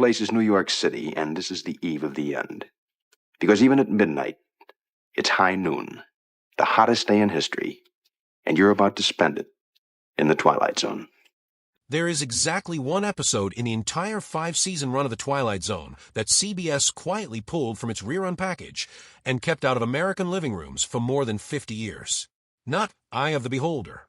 place is New York City, and this is the eve of the end. Because even at midnight, it's high noon, the hottest day in history, and you're about to spend it in the Twilight Zone. There is exactly one episode in the entire 5-season run of The Twilight Zone that CBS quietly pulled from its rerun package and kept out of American living rooms for more than 50 years. Not Eye of the Beholder.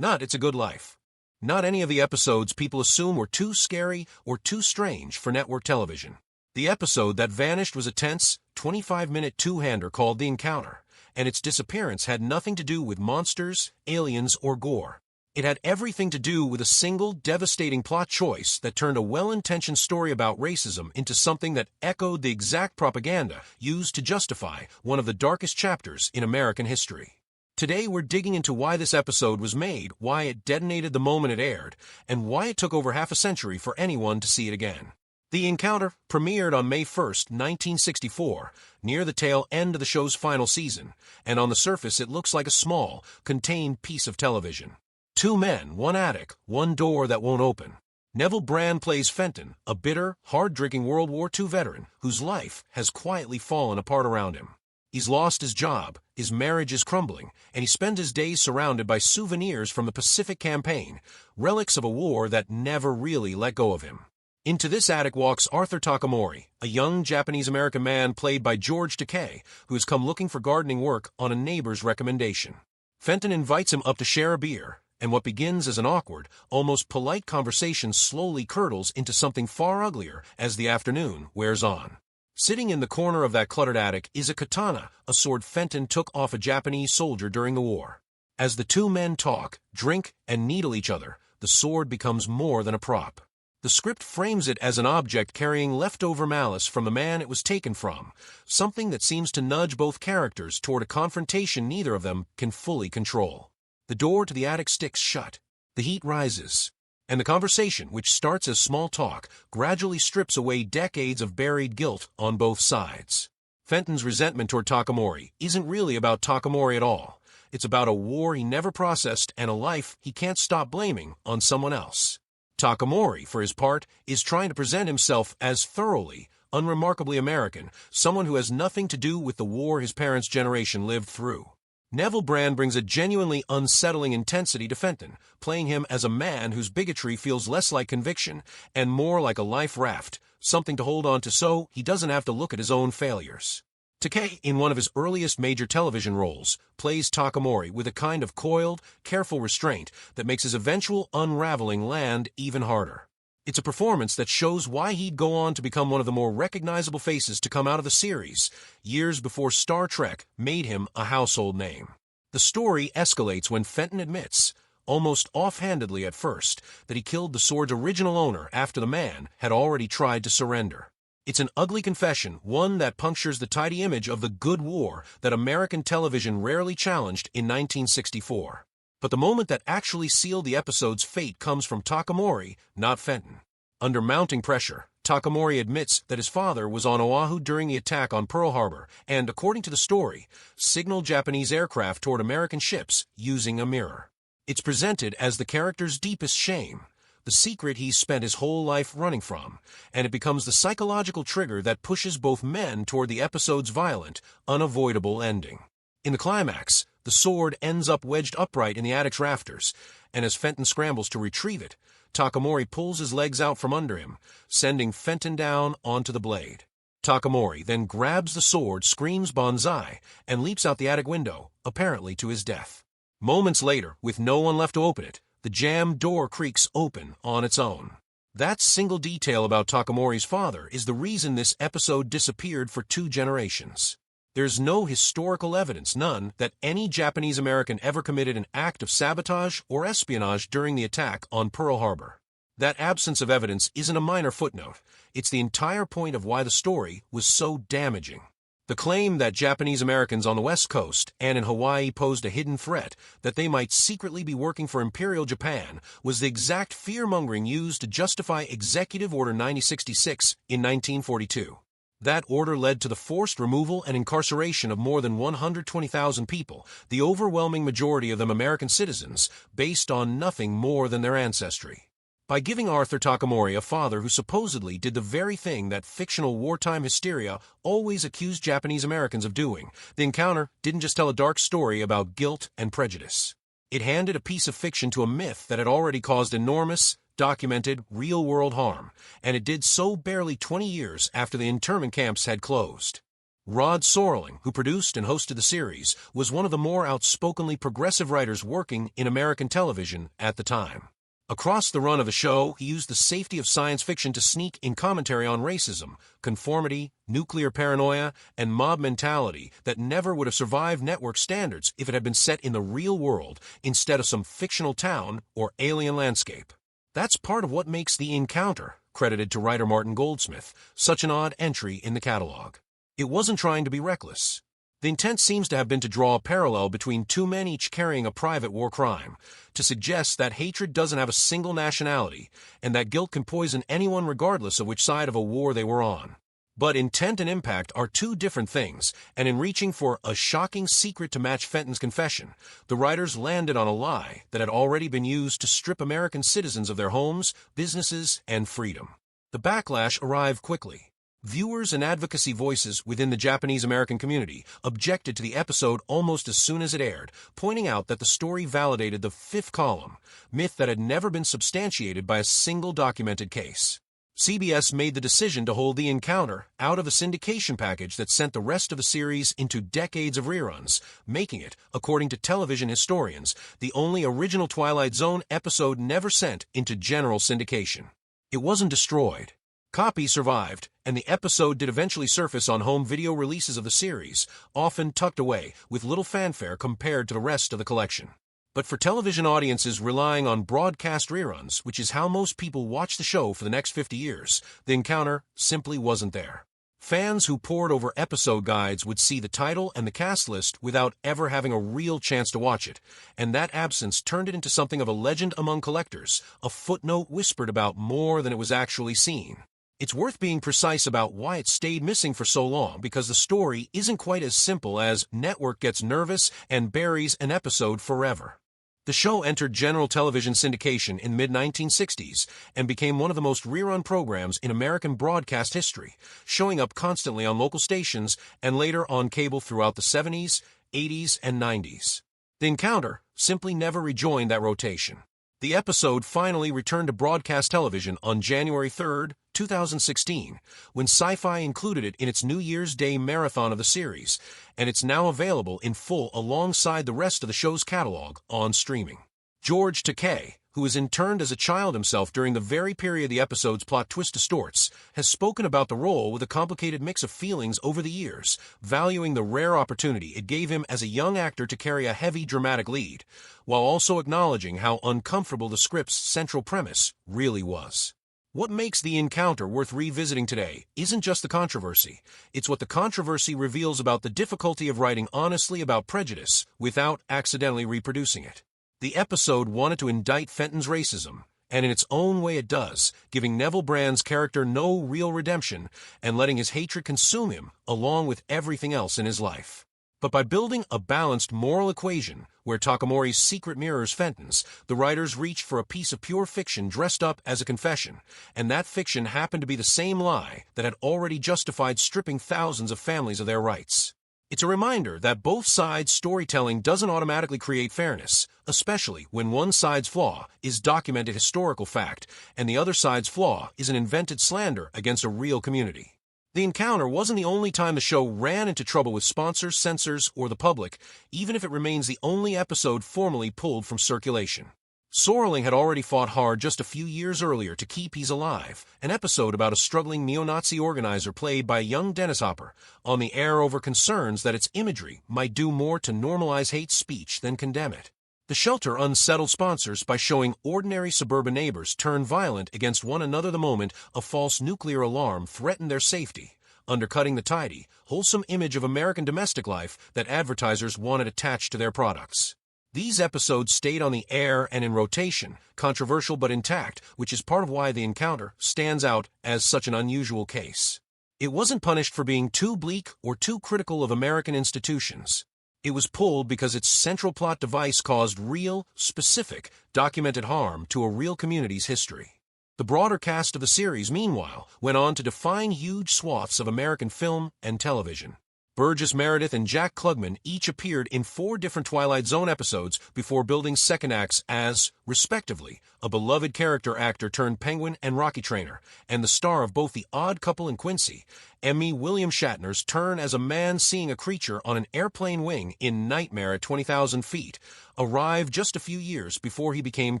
Not It's a Good Life. Not any of the episodes people assume were too scary or too strange for network television. The episode that vanished was a tense, 25-minute two-hander called The Encounter, and its disappearance had nothing to do with monsters, aliens, or gore. It had everything to do with a single, devastating plot choice that turned a well-intentioned story about racism into something that echoed the exact propaganda used to justify one of the darkest chapters in American history. Today we're digging into why this episode was made, why it detonated the moment it aired, and why it took over half a century for anyone to see it again. The Encounter premiered on May 1st, 1964, near the tail end of the show's final season, and on the surface it looks like a small, contained piece of television. 2 men, 1 attic, 1 door that won't open. Neville Brand plays Fenton, a bitter, hard-drinking World War II veteran whose life has quietly fallen apart around him. He's lost his job, his marriage is crumbling, and he spends his days surrounded by souvenirs from the Pacific Campaign, relics of a war that never really let go of him. Into this attic walks Arthur Takamori, a young Japanese-American man played by George Takei, who has come looking for gardening work on a neighbor's recommendation. Fenton invites him up to share a beer, and what begins as an awkward, almost polite conversation slowly curdles into something far uglier as the afternoon wears on. Sitting in the corner of that cluttered attic is a katana, a sword Fenton took off a Japanese soldier during the war. As the 2 men talk, drink, and needle each other, the sword becomes more than a prop. The script frames it as an object carrying leftover malice from the man it was taken from, something that seems to nudge both characters toward a confrontation neither of them can fully control. The door to the attic sticks shut, the heat rises, and the conversation, which starts as small talk, gradually strips away decades of buried guilt on both sides. Fenton's resentment toward Takamori isn't really about Takamori at all. It's about a war he never processed and a life he can't stop blaming on someone else. Takamori, for his part, is trying to present himself as thoroughly, unremarkably American, someone who has nothing to do with the war his parents' generation lived through. Neville Brand brings a genuinely unsettling intensity to Fenton, playing him as a man whose bigotry feels less like conviction and more like a life raft, something to hold on to so he doesn't have to look at his own failures. Takei, in one of his earliest major television roles, plays Takamori with a kind of coiled, careful restraint that makes his eventual unraveling land even harder. It's a performance that shows why he'd go on to become one of the more recognizable faces to come out of the series, years before Star Trek made him a household name. The story escalates when Fenton admits, almost offhandedly at first, that he killed the sword's original owner after the man had already tried to surrender. It's an ugly confession, one that punctures the tidy image of the good war that American television rarely challenged in 1964. But the moment that actually sealed the episode's fate comes from Takamori, not Fenton. Under mounting pressure, Takamori admits that his father was on Oahu during the attack on Pearl Harbor and, according to the story, signaled Japanese aircraft toward American ships using a mirror. It's presented as the character's deepest shame, the secret he's spent his whole life running from, and it becomes the psychological trigger that pushes both men toward the episode's violent, unavoidable ending. In the climax, the sword ends up wedged upright in the attic's rafters, and as Fenton scrambles to retrieve it, Takamori pulls his legs out from under him, sending Fenton down onto the blade. Takamori then grabs the sword, screams "Banzai," and leaps out the attic window, apparently to his death. Moments later, with no one left to open it, the jammed door creaks open on its own. That single detail about Takamori's father is the reason this episode disappeared for 2 generations. There's no historical evidence, none, that any Japanese American ever committed an act of sabotage or espionage during the attack on Pearl Harbor. That absence of evidence isn't a minor footnote. It's the entire point of why the story was so damaging. The claim that Japanese Americans on the West Coast and in Hawaii posed a hidden threat, that they might secretly be working for Imperial Japan, was the exact fear-mongering used to justify Executive Order 9066 in 1942. That order led to the forced removal and incarceration of more than 120,000 people, the overwhelming majority of them American citizens, based on nothing more than their ancestry. By giving Arthur Takamori a father who supposedly did the very thing that fictional wartime hysteria always accused Japanese Americans of doing, The Encounter didn't just tell a dark story about guilt and prejudice. It handed a piece of fiction to a myth that had already caused enormous, documented, real-world harm, and it did so barely 20 years after the internment camps had closed. Rod Serling, who produced and hosted the series, was one of the more outspokenly progressive writers working in American television at the time. Across the run of the show, he used the safety of science fiction to sneak in commentary on racism, conformity, nuclear paranoia, and mob mentality that never would have survived network standards if it had been set in the real world instead of some fictional town or alien landscape. That's part of what makes The Encounter, credited to writer Martin Goldsmith, such an odd entry in the catalog. It wasn't trying to be reckless. The intent seems to have been to draw a parallel between two men each carrying a private war crime, to suggest that hatred doesn't have a single nationality, and that guilt can poison anyone regardless of which side of a war they were on. But intent and impact are two different things, and in reaching for a shocking secret to match Fenton's confession, the writers landed on a lie that had already been used to strip American citizens of their homes, businesses, and freedom. The backlash arrived quickly. Viewers and advocacy voices within the Japanese American community objected to the episode almost as soon as it aired, pointing out that the story validated the fifth column, myth that had never been substantiated by a single documented case. CBS made the decision to hold The Encounter out of the syndication package that sent the rest of the series into decades of reruns, making it, according to television historians, the only original Twilight Zone episode never sent into general syndication. It wasn't destroyed. Copies survived, and the episode did eventually surface on home video releases of the series, often tucked away with little fanfare compared to the rest of the collection. But for television audiences relying on broadcast reruns, which is how most people watch the show for the next 50 years, The Encounter simply wasn't there. Fans who pored over episode guides would see the title and the cast list without ever having a real chance to watch it, and that absence turned it into something of a legend among collectors, a footnote whispered about more than it was actually seen. It's worth being precise about why it stayed missing for so long, because the story isn't quite as simple as network gets nervous and buries an episode forever. The show entered general television syndication in the mid-1960s and became one of the most rerun programs in American broadcast history, showing up constantly on local stations and later on cable throughout the 70s, 80s, and 90s. The Encounter simply never rejoined that rotation. The episode finally returned to broadcast television on January 3, 2016, when Sci-Fi included it in its New Year's Day marathon of the series, and it's now available in full alongside the rest of the show's catalog on streaming. George Takei, who was interned as a child himself during the very period the episode's plot twist distorts, has spoken about the role with a complicated mix of feelings over the years, valuing the rare opportunity it gave him as a young actor to carry a heavy dramatic lead, while also acknowledging how uncomfortable the script's central premise really was. What makes The Encounter worth revisiting today isn't just the controversy, it's what the controversy reveals about the difficulty of writing honestly about prejudice without accidentally reproducing it. The episode wanted to indict Fenton's racism, and in its own way it does, giving Neville Brand's character no real redemption and letting his hatred consume him along with everything else in his life. But by building a balanced moral equation where Takamori's secret mirrors Fenton's, the writers reached for a piece of pure fiction dressed up as a confession, and that fiction happened to be the same lie that had already justified stripping thousands of families of their rights. It's a reminder that both sides' storytelling doesn't automatically create fairness, especially when one side's flaw is documented historical fact and the other side's flaw is an invented slander against a real community. The Encounter wasn't the only time the show ran into trouble with sponsors, censors, or the public, even if it remains the only episode formally pulled from circulation. Serling had already fought hard just a few years earlier to keep He's Alive, an episode about a struggling neo-Nazi organizer played by a young Dennis Hopper, on the air over concerns that its imagery might do more to normalize hate speech than condemn it. The shelter unsettled sponsors by showing ordinary suburban neighbors turn violent against one another the moment a false nuclear alarm threatened their safety, undercutting the tidy, wholesome image of American domestic life that advertisers wanted attached to their products. These episodes stayed on the air and in rotation, controversial but intact, which is part of why The Encounter stands out as such an unusual case. It wasn't punished for being too bleak or too critical of American institutions. It was pulled because its central plot device caused real, specific, documented harm to a real community's history. The broader cast of the series, meanwhile, went on to define huge swaths of American film and television. Burgess Meredith and Jack Klugman each appeared in 4 different Twilight Zone episodes before building second acts as, respectively, a beloved character actor turned Penguin and Rocky Trainer, and the star of both The Odd Couple and Quincy. Emmy William Shatner's turn as a man seeing a creature on an airplane wing in Nightmare at 20,000 Feet arrived just a few years before he became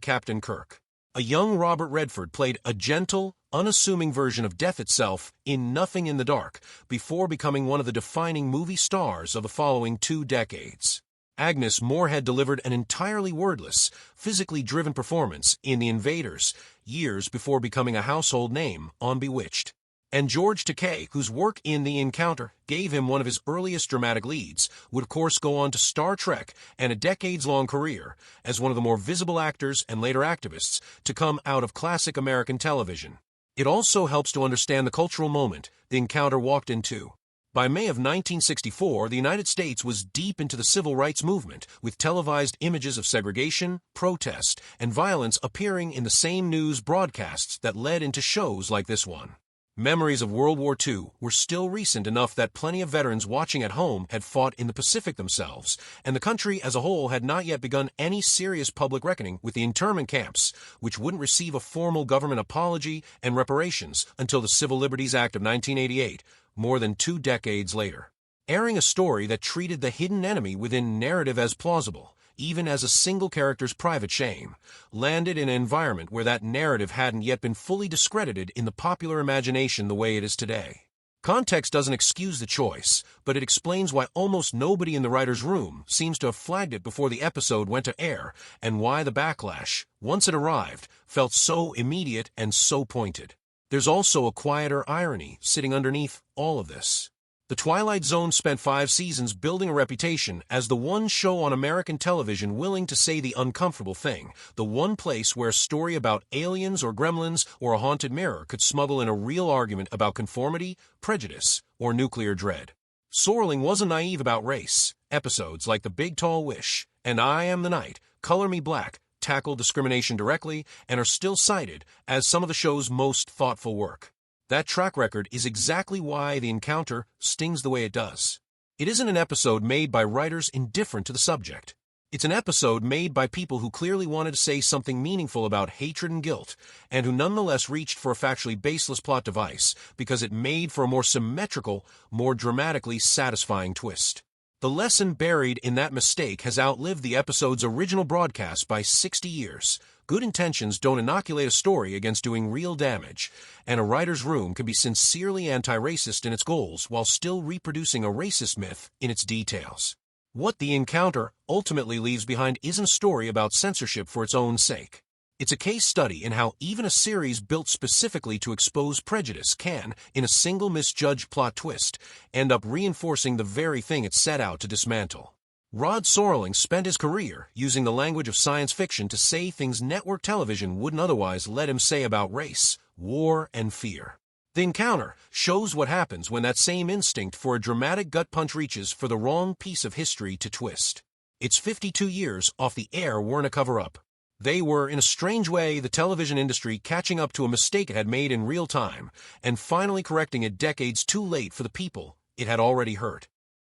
Captain Kirk. A young Robert Redford played a gentle, unassuming version of death itself in Nothing in the Dark before becoming one of the defining movie stars of the following 2 decades. Agnes Moorehead delivered an entirely wordless, physically driven performance in The Invaders years before becoming a household name on Bewitched. And George Takei, whose work in The Encounter gave him one of his earliest dramatic leads, would of course go on to Star Trek and a decades-long career as one of the more visible actors and later activists to come out of classic American television. It also helps to understand the cultural moment The Encounter walked into. By May of 1964, the United States was deep into the civil rights movement, with televised images of segregation, protest, and violence appearing in the same news broadcasts that led into shows like this one. Memories of World War II were still recent enough that plenty of veterans watching at home had fought in the Pacific themselves, and the country as a whole had not yet begun any serious public reckoning with the internment camps, which wouldn't receive a formal government apology and reparations until the Civil Liberties Act of 1988, more than 2 decades later. Airing a story that treated the hidden enemy within narrative as plausible, even as a single character's private shame, landed in an environment where that narrative hadn't yet been fully discredited in the popular imagination the way it is today. Context doesn't excuse the choice, but it explains why almost nobody in the writer's room seems to have flagged it before the episode went to air, and why the backlash, once it arrived, felt so immediate and so pointed. There's also a quieter irony sitting underneath all of this. The Twilight Zone spent 5 seasons building a reputation as the one show on American television willing to say the uncomfortable thing, the one place where a story about aliens or gremlins or a haunted mirror could smuggle in a real argument about conformity, prejudice, or nuclear dread. Sorling wasn't naive about race. Episodes like The Big Tall Wish and I Am the Night, Color Me Black tackle discrimination directly and are still cited as some of the show's most thoughtful work. That track record is exactly why The Encounter stings the way it does. It isn't an episode made by writers indifferent to the subject. It's an episode made by people who clearly wanted to say something meaningful about hatred and guilt, and who nonetheless reached for a factually baseless plot device because it made for a more symmetrical, more dramatically satisfying twist. The lesson buried in that mistake has outlived the episode's original broadcast by 60 years. Good intentions don't inoculate a story against doing real damage, and a writer's room can be sincerely anti-racist in its goals while still reproducing a racist myth in its details. What The Encounter ultimately leaves behind isn't a story about censorship for its own sake. It's a case study in how even a series built specifically to expose prejudice can, in a single misjudged plot twist, end up reinforcing the very thing it set out to dismantle. Rod Serling spent his career using the language of science fiction to say things network television wouldn't otherwise let him say about race, war, and fear. The Encounter shows what happens when that same instinct for a dramatic gut punch reaches for the wrong piece of history to twist. Its 52 years off the air weren't a cover-up. They were, in a strange way, the television industry catching up to a mistake it had made in real time, and finally correcting it decades too late for the people it had already hurt.